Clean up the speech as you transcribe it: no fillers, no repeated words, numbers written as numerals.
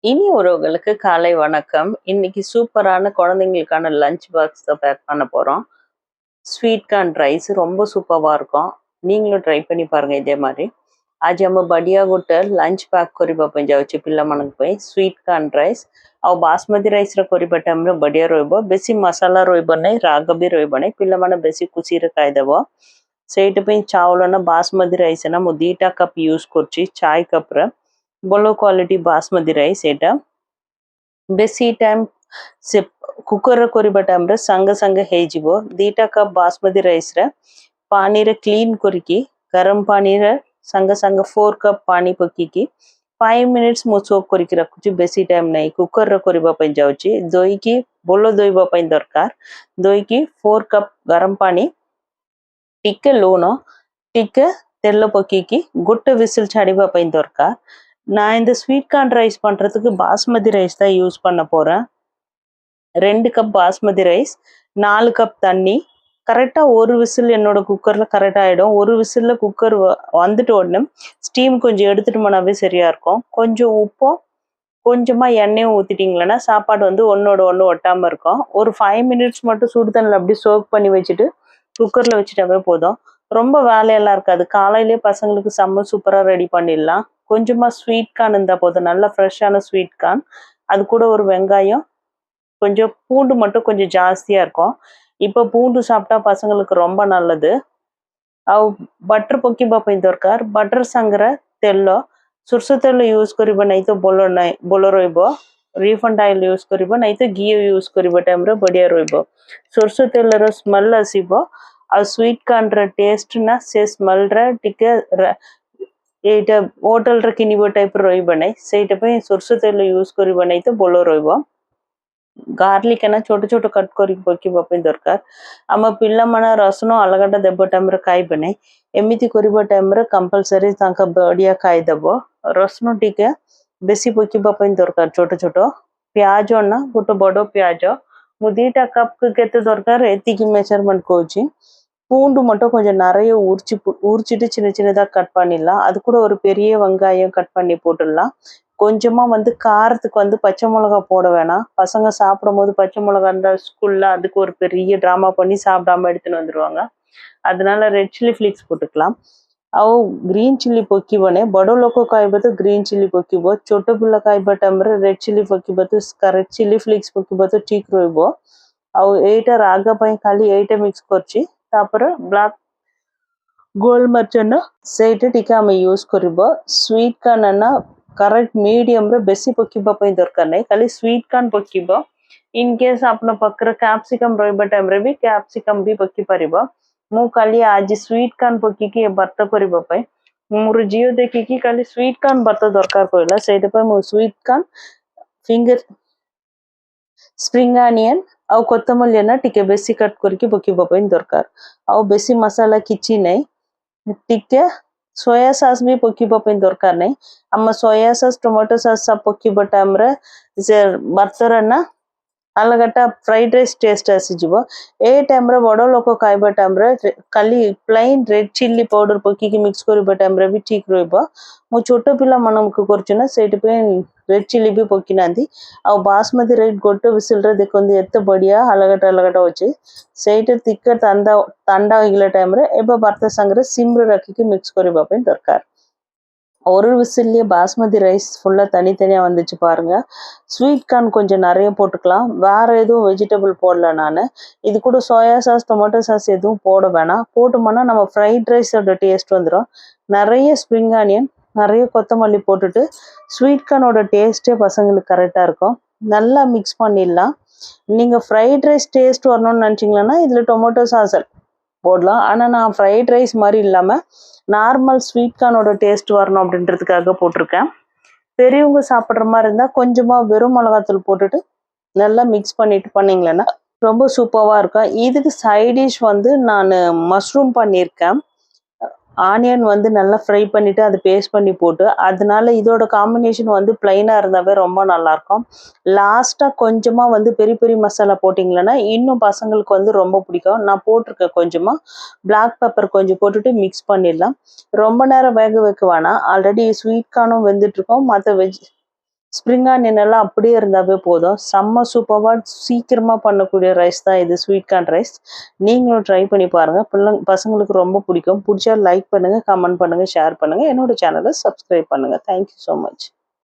இனி உறவுகளுக்கு காலை வணக்கம். இன்னைக்கு சூப்பரான குழந்தைங்களுக்கான லஞ்ச் பாக்ஸ் தான் பேக் பண்ண போறோம். ஸ்வீட் கார்ன் ரைஸ் ரொம்ப சூப்பரா இருக்கும். நீங்களும் ट्राई பண்ணி பாருங்க இதே மாதிரி. आज हम बढ़िया गोटे लंच पैक करबा पे जाउची पिल्ला मनक पे स्वीट कॉर्न राइस आ बासमती राइस रे करबा टाइम रे बढ़िया रहबो बेसी मसाला रहबो नै राग भी रहबो नै पिल्ला माने बेसी खुशी रे खाइ देबो सेट पे चावल ना बासमती राइस ना मु 2 कप यूज करची चाय कप रे बोलो क्वालिटी बासमती राइस एटा बेसी टाइम से कुकर रे करबा टाइम रे संग संग हे जिवो 2 कप बासमती राइस रे पानी रे क्लीन करकी गरम पानी रे संग संग 4 कप पानी पकीकी 5 मिनिट्स मु सोक करके रखुची बेसी टाइम नहीं कुकर रे करबा पई जाउची दोई की बोलो दोइबा पई दरकार दोई की 4 कप गरम पानी टिके लूण टिके तेल पकीकी गुट्टे विसिल छाड़ीबा पई दरकार நான் இந்த ஸ்வீட் கார்ன் ரைஸ் பண்றதுக்கு பாஸ்மதி ரைஸ் தான் யூஸ் பண்ண போறேன் 2 கப் பாஸ்மதி ரைஸ் 4 கப் தண்ணி கரெக்டா ஒரு விசில் என்னோட குக்கர்ல கரெக்டா ஆயிடும் ஒரு விசில்ல குக்கர் வந்துட்ட உடனே ஸ்டீம் கொஞ்சம் எடுத்துட்டு போனாவே சரியா இருக்கும் கொஞ்சம் உப்பு கொஞ்சமா எண்ணெயும் ஊத்திட்டீங்களா சாப்பாடு வந்து ஒண்ணோட ஒண்ணு ஒட்டாம இருக்கும் ஒரு 5 மினிட்ஸ் மட்டும் சுடு தண்ணில அப்படியே சோக் பண்ணி வச்சிட்டு குக்கர்ல வச்சிட்டாவே போதும் ரொம்ப வேலையெல்லாம் இருக்காது காலையிலேயே பசங்களுக்கு செம்ம சூப்பரா ரெடி பண்ணிடலாம் கொஞ்சமா ஸ்வீட் கார்ன் இருந்தா போதும் நல்ல ஃப்ரெஷ்ஷான ஸ்வீட் கார்ன் அது கூட ஒரு வெங்காயம் கொஞ்சம் பூண்டு மட்டும் கொஞ்சம் ஜாஸ்தியா இருக்கும் இப்போ பூண்டு சாப்பிட்டா பசங்களுக்கு ரொம்ப நல்லது ଆଉ बटर ପକେଇବା ପାଇଁ ଦରକାର बटर ସାଙ୍ଗରେ ତେଲ ସୋରିଷ ତେଲ ୟୁଜ କରିବା ନାହିଁ ତ ଭଲ ରହିବ ରିଫାଇଣ୍ଡ ଅଏଲ ୟୁଜ କରିବା ନାହିଁ ତ ଘି ୟୁଜ କରିବା ଟାଇମରେ ବଢିଆ ରହିବ ସୋରିଷ ତେଲର ସ୍ମେଲ ଆସିବ ଆଉ ସ୍ୱିଟ କର୍ଣ୍ଣ ର ଟେଷ୍ଟ ନା ସେ ସ୍ମେଲ ରେ ଟିକେ ଏଇଟା ହୋଟେଲରେ କିଣିବା ଟାଇପର ରହିବ ନାହିଁ ସେଇଟା ପାଇଁ ସୋରିଷ ତେଲ ୟୁଜ କରିବା ନାହିଁ ତ ଭଲ ରହିବ गार्लिक है ना छोटे छोटे कट कर पकेबा पे दरकार आम पिल्ला माने रसुण अलगटा देबो टाइम रे खाइबे नै एमिति करबा टाइम रे कंपलसरी तांका बढ़िया खाइ देबो रसुण टिके बेसी पकेबा पे दरकार छोटे छोटे प्याज ना गोटे बड़ प्याज मु 2 कप केते दरकार एति की मेजरमेंट कोची பூண்டு மட்டும் கொஞ்சம் நிறைய உரிச்சிட்டு சின்ன சின்னதா கட் பண்ணிடலாம் அது கூட ஒரு பெரிய வெங்காயம் கட் பண்ணி போட்டுடலாம் கொஞ்சமா வந்து காரத்துக்கு வந்து பச்சை மிளகா போட வேணாம் பசங்க சாப்பிடும்போது பச்சை மிளகா இருந்தா ஸ்கூல்ல அதுக்கு ஒரு பெரிய டிராமா பண்ணி சாப்பிடாம எடுத்துன்னு வந்துருவாங்க அதனால ரெட் சில்லி ஃபிளிக்ஸ் போட்டுக்கலாம் ଆଉ ଗ୍ରୀନ ଚିଲି ପକିବନି ବଡ଼ ଲୋକ ଖାଇବେ ତ ଗ୍ରୀନ ଚିଲି ପକିବ ଛୋଟ ପିଲା ଖାଇବା ଟାଇମରେ ରେଡ୍ ଚିଲି ପକିବ ତ ରେଡ୍ ଚିଲି ଫ୍ଲିକ୍ସ ପକିବ ତ ଠିକ ରହିବ ଆଉ ଏଇଟା ରାଗ ପାଇଁ ଖାଲି ଏଇଟା ମିକ୍ସ କରିଛି ତାପରେ ବ୍ଲାକ୍ ଗୋଲମରିଚ ନା ସେଇଟା ଟିକେ ଆମେ ୟୁଜ କରିବ ସ୍ୱିଟ କର୍ଣ୍ଣ ନା करेक्ट मीडियम रे बेसी पकिबा पई दरकार नै खाली स्वीट कॉर्न पकिबो इन केस आपन पकर कैप्सिकम रहबा टाइम रे भी कैप्सिकम भी पकी परिबो मु खाली आज स्वीट कॉर्न पकी के बर्त करबा पई मोर जियो देखि कि खाली स्वीट कॉर्न बर्त दरकार कोइला सेते पई मु sweet corn finger spring onion आ कोतमल्ली ना टिके बेसी कट करके पकिबा पई दरकार आ बेसी मसाला किछि नै टिके सोया सॉस भी पकिबा पे दरकार नहीं हम सोया सॉस टोमेटो सॉस सब पकिबा टाइम रे जे बर्तर ना अलगटा फ्राइड राइस टेस्ट आसी जिवो ए टाइम रे बडो लोक खाइबा टाइम रे खाली प्लेन रेड चिल्ली पाउडर पकी के मिक्स करबा टाइम रे भी ठीक रहबो मु छोटो पिला मनम को करछु ना सेट पे रेड चिल्ली भी पकी नांदी आ बासमती राइस गोटे विसिल रे देखंदी एते बढ़िया अलगटा होची सेट तिक्का तंडा होइगला टाइम रे एबा बर्ता संगरे सिम रे रखी के मिक्स करबा पे दरकार ஒரு விசில்லே பாஸ்மதி ரைஸ் ஃபுல்லா தனித்தனியா வந்துச்சு பாருங்க ஸ்வீட் கார்ன் கொஞ்சம் நிறைய போட்டுக்கலாம் வேற எதுவும் வெஜிடபிள் போடல நான் இது கூட சோயா சாஸ் டொமேட்டோ சாஸ் எதுவும் போட வேணாம் போட்டுமானா நம்ம ஃப்ரைட் ரைஸோட டேஸ்ட் வந்துடும் நிறைய ஸ்ப்ரிங் ஆனியன் நிறைய கொத்தமல்லி போட்டுட்டு ஸ்வீட் கார்னோட டேஸ்டே பசங்களுக்கு கரெக்டா இருக்கும் நல்லா மிக்ஸ் பண்ணிடலாம் நீங்க ஃப்ரைட் ரைஸ் டேஸ்ட் வரணும்னு நினைச்சீங்கன்னா இதுல டொமேட்டோ சாஸ் போடலாம் ஆனா நான் ஃப்ரைட் ரைஸ் மாதிரி இல்லாம நார்மல் ஸ்வீட் கார்னோட டேஸ்ட் வரணும் அப்படின்றதுக்காக போட்டிருக்கேன் பெரியவங்க சாப்பிட்ற மாதிரி இருந்தா கொஞ்சமா வெறும் மிளகாத்தூள் போட்டுட்டு நல்லா மிக்ஸ் பண்ணிட்டு பண்ணீங்களா ரொம்ப சூப்பரா இருக்கும் இதுக்கு சைட் டிஷ் வந்து நான் மஷ்ரூம் பண்ணியிருக்கேன் ஆனியன் வந்து நல்லா ஃப்ரை பண்ணிட்டு அதை பேஸ்ட் பண்ணி போட்டு அதனால இதோட காம்பினேஷன் வந்து பிளைனா இருந்தாவே ரொம்ப நல்லா இருக்கும் லாஸ்டா கொஞ்சமா வந்து பெரிய பெரிய மசாலா போட்டிங்களா இன்னும் பசங்களுக்கு வந்து ரொம்ப பிடிக்கும் நான் போட்டிருக்கேன் கொஞ்சமா பிளாக் பெப்பர் கொஞ்சம் போட்டுட்டு மிக்ஸ் பண்ணிடலாம் ரொம்ப நேரம் வேக வைக்க வேணாம் ஆல்ரெடி ஸ்வீட் கார்னும் வெந்துட்டு இருக்கும் மற்ற ஸ்ப்ரிங் ஆனியன் எல்லாம் அப்படியே இருந்தாவே போதும். செம்ம சூப்பராக சீக்கிரமாக பண்ணக்கூடிய ரைஸ் தான் இது, ஸ்வீட் கார்ன் ரைஸ். நீங்களும் ட்ரை பண்ணி பாருங்கள். பசங்களுக்கு ரொம்ப பிடிக்கும். பிடிச்சா லைக் பண்ணுங்கள், கமெண்ட் பண்ணுங்கள், ஷேர் பண்ணுங்கள். என்னோட சேனலை சப்ஸ்கிரைப் பண்ணுங்கள். Thank you so much.